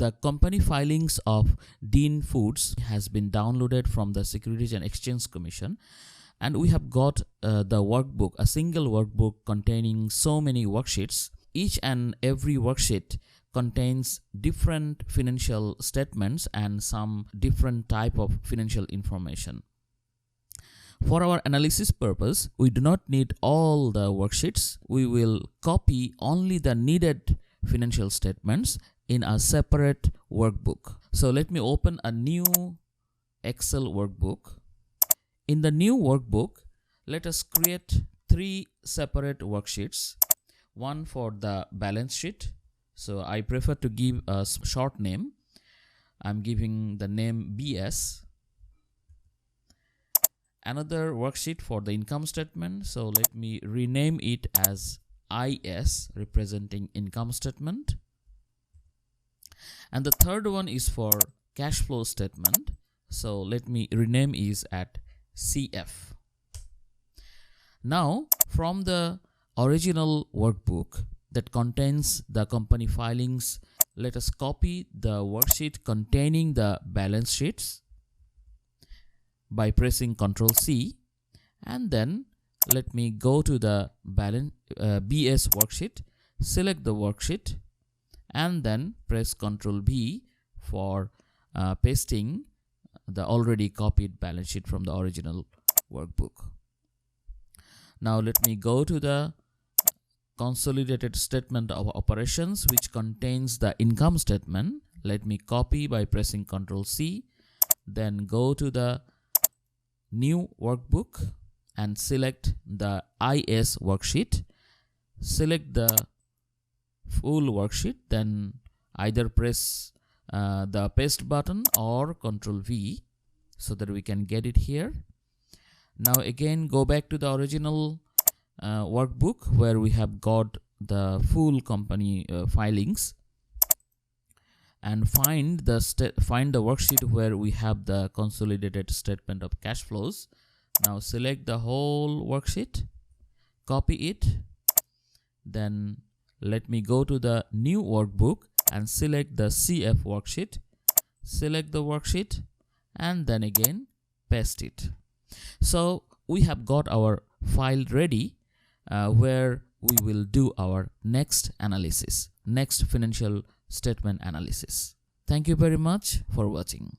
the company filings of Dean Foods has been downloaded from the Securities and Exchange Commission, and we have got the workbook, a single workbook containing so many worksheets. Each and every worksheet contains different financial statements and some different type of financial information. For our analysis purpose, we do not need all the worksheets. We will copy only the needed financial statements in a separate workbook. So let me open a new Excel workbook. In the new workbook, let us create 3 separate worksheets. One for the balance sheet. So I prefer to give a short name. I'm giving the name BS. Another worksheet for the income statement. So let me rename it as IS, representing income statement. And the third one is for cash flow statement. So let me rename it at CF. Now, from the original workbook that contains the company filings, let us copy the worksheet containing the balance sheets by pressing Ctrl C, and then let me go to the BS worksheet, select the worksheet, and then press Ctrl B for pasting the already copied balance sheet from the original workbook. Now let me go to the consolidated statement of operations, which contains the income statement. Let me copy by pressing Ctrl C, then go to the new workbook and select the IS worksheet. Select the full worksheet, then either press the paste button or Ctrl V so that we can get it here. Now again, go back to the original workbook where we have got the full company filings, and find the worksheet where we have the consolidated statement of cash flows. Now select the whole worksheet, copy it, then let me go to the new workbook and select the CF worksheet, select the worksheet, and then again paste it. So we have got our file ready where we will do our next analysis, next financial statement analysis. Thank you very much for watching.